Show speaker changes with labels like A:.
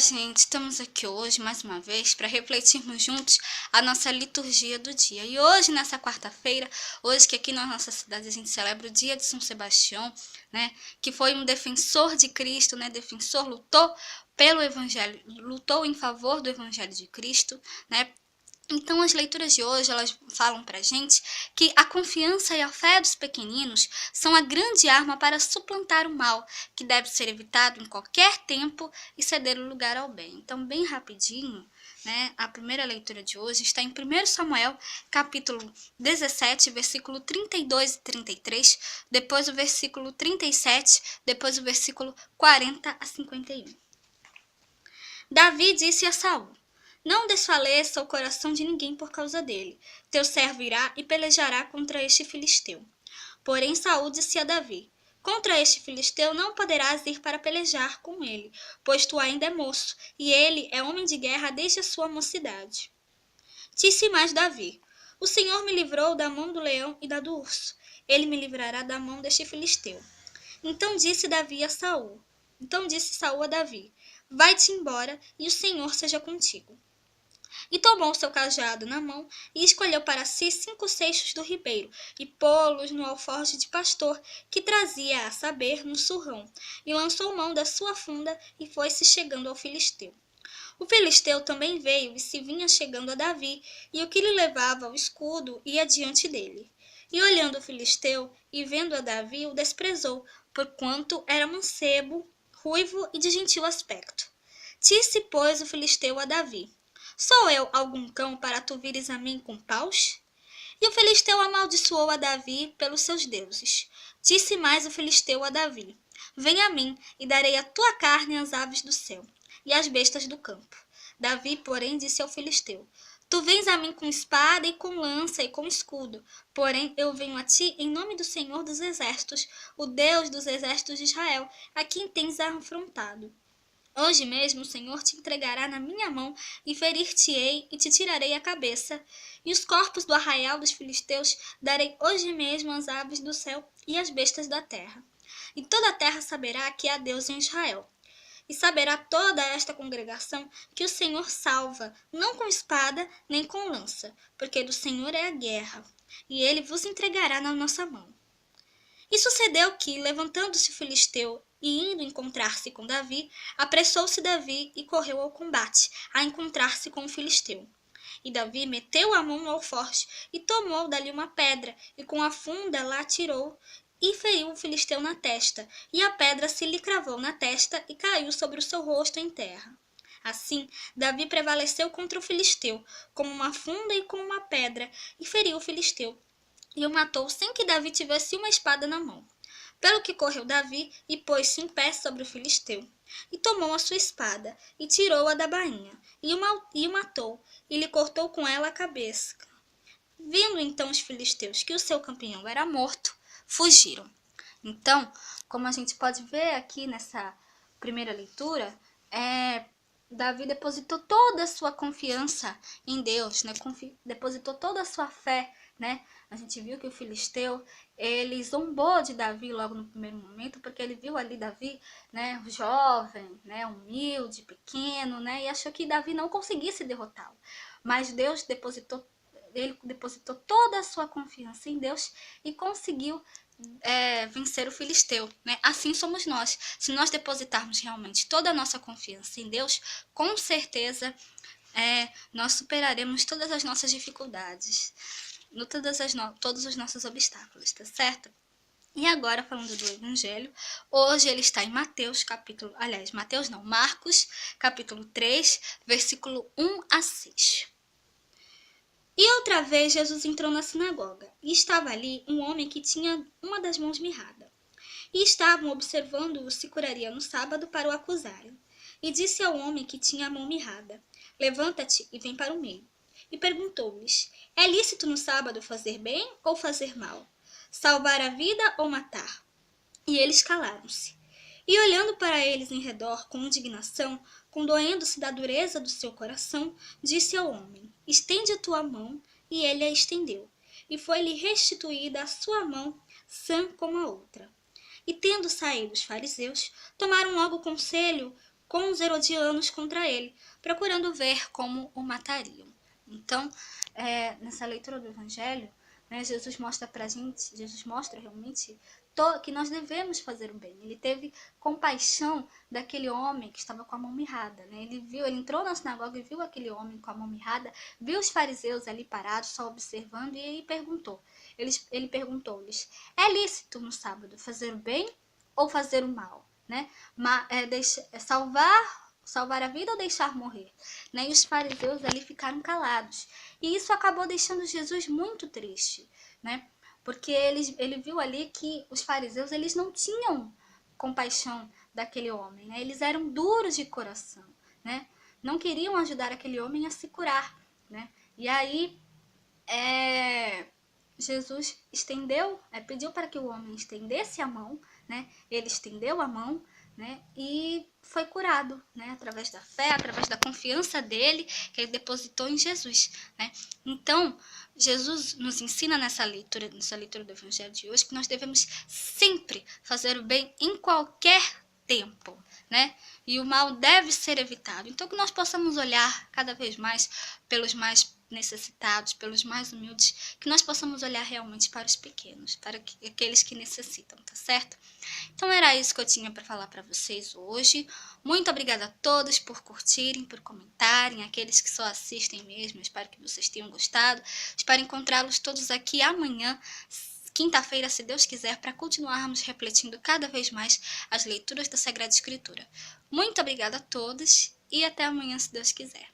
A: gente, estamos aqui hoje mais uma vez para refletirmos juntos a nossa liturgia do dia. E hoje, nessa quarta-feira, hoje que aqui na nossa cidade a gente celebra o dia de São Sebastião, né, que foi um defensor de Cristo, né, defensor, lutou pelo evangelho, lutou em favor do evangelho de Cristo, né. Então, as leituras de hoje, elas falam pra gente que a confiança e a fé dos pequeninos são a grande arma para suplantar o mal, que deve ser evitado em qualquer tempo e ceder o lugar ao bem. Então, bem rapidinho, né, a primeira leitura de hoje está em 1 Samuel, capítulo 17, versículo 32 e 33, depois o versículo 37, depois o versículo 40 a 51. Davi disse a Saul: não desfaleça o coração de ninguém por causa dele. Teu servo irá e pelejará contra este filisteu. Porém Saul disse a Davi: contra este filisteu não poderás ir para pelejar com ele, pois tu ainda é moço, e ele é homem de guerra desde a sua mocidade. Disse mais Davi: o Senhor me livrou da mão do leão e da do urso. Ele me livrará da mão deste filisteu. Então disse Saul a Davi: vai-te embora, e o Senhor seja contigo. E tomou seu cajado na mão e escolheu para si 5 seixos do ribeiro e pô-los no alforje de pastor que trazia, a saber, no surrão, e lançou mão da sua funda e foi-se chegando ao filisteu. O filisteu também veio e se vinha chegando a Davi, e o que lhe levava o escudo ia diante dele. E olhando o filisteu e vendo a Davi, o desprezou, porquanto era mancebo, ruivo e de gentil aspecto. Disse, pois, o filisteu a Davi: sou eu algum cão para tu vires a mim com paus? E o filisteu amaldiçoou a Davi pelos seus deuses. Disse mais o filisteu a Davi: vem a mim, e darei a tua carne às aves do céu, e às bestas do campo. Davi, porém, disse ao filisteu: tu vens a mim com espada e com lança e com escudo, porém eu venho a ti em nome do Senhor dos exércitos, o Deus dos exércitos de Israel, a quem tens afrontado. Hoje mesmo o Senhor te entregará na minha mão, e ferir-te-ei, e te tirarei a cabeça. E os corpos do arraial dos filisteus darei hoje mesmo às aves do céu e às bestas da terra. E toda a terra saberá que há Deus em Israel. E saberá toda esta congregação que o Senhor salva, não com espada nem com lança, porque do Senhor é a guerra, e ele vos entregará na nossa mão. E sucedeu que, levantando-se o filisteu e indo encontrar-se com Davi, apressou-se Davi e correu ao combate, a encontrar-se com o filisteu. E Davi meteu a mão no alforje e tomou dali uma pedra, e com a funda lá atirou, e feriu o filisteu na testa, e a pedra se lhe cravou na testa e caiu sobre o seu rosto em terra. Assim, Davi prevaleceu contra o filisteu, com uma funda e com uma pedra, e feriu o filisteu, e o matou sem que Davi tivesse uma espada na mão. Pelo que correu Davi e pôs-se em pé sobre o filisteu, e tomou a sua espada, e tirou-a da bainha, e o matou, e lhe cortou com ela a cabeça. Vendo então os filisteus que o seu campeão era morto, fugiram. Então, como a gente pode ver aqui nessa primeira leitura, Davi depositou toda a sua confiança em Deus, né? Depositou toda a sua fé, né? A gente viu que o filisteu, ele zombou de Davi logo no primeiro momento, porque ele viu ali Davi, né, jovem, né, humilde, pequeno, né, e achou que Davi não conseguisse derrotá-lo. Mas ele depositou toda a sua confiança em Deus e conseguiu vencer o filisteu, né? Assim somos nós. Se nós depositarmos realmente toda a nossa confiança em Deus, com certeza nós superaremos todas as nossas dificuldades, todos os nossos obstáculos, tá certo? E agora, falando do Evangelho, hoje ele está em Marcos, capítulo 3, versículo 1 a 6. E outra vez Jesus entrou na sinagoga, e estava ali um homem que tinha uma das mãos mirrada. E estavam observando-o se curaria no sábado para o acusarem. E disse ao homem que tinha a mão mirrada: levanta-te e vem para o meio. E perguntou-lhes: é lícito no sábado fazer bem ou fazer mal? Salvar a vida ou matar? E eles calaram-se. E olhando para eles em redor com indignação, condoendo-se da dureza do seu coração, disse ao homem: estende a tua mão. E ele a estendeu, e foi-lhe restituída a sua mão, sã como a outra. E tendo saído os fariseus, tomaram logo conselho com os herodianos contra ele, procurando ver como o matariam. Então, nessa leitura do Evangelho, né, Jesus mostra realmente que nós devemos fazer o bem. Ele teve compaixão daquele homem que estava com a mão mirrada, né? Ele entrou na sinagoga e viu aquele homem com a mão mirrada, viu os fariseus ali parados, só observando, e ele perguntou. Ele perguntou-lhes: é lícito no sábado fazer o bem ou fazer o mal, né? Salvar a vida ou deixar morrer, né? E os fariseus ali ficaram calados. E isso acabou deixando Jesus muito triste, né? Porque ele viu ali que os fariseus, eles não tinham compaixão daquele homem, né? Eles eram duros de coração, né? Não queriam ajudar aquele homem a se curar, né? E aí, Jesus pediu para que o homem estendesse a mão, né? Ele estendeu a mão, né? E foi curado, né? Através da fé, através da confiança dele, que ele depositou em Jesus, né? Então, Jesus nos ensina nessa leitura do Evangelho de hoje, que nós devemos sempre fazer o bem em qualquer tempo, né? E o mal deve ser evitado. Então, que nós possamos olhar cada vez mais pelos mais necessitados, pelos mais humildes, que nós possamos olhar realmente para os pequenos, para aqueles que necessitam, tá certo? Então era isso que eu tinha para falar para vocês hoje. Muito obrigada a todos por curtirem, por comentarem, aqueles que só assistem mesmo, espero que vocês tenham gostado. Espero encontrá-los todos aqui amanhã, quinta-feira, se Deus quiser, para continuarmos refletindo cada vez mais as leituras da Sagrada Escritura. Muito obrigada a todos e até amanhã, se Deus quiser.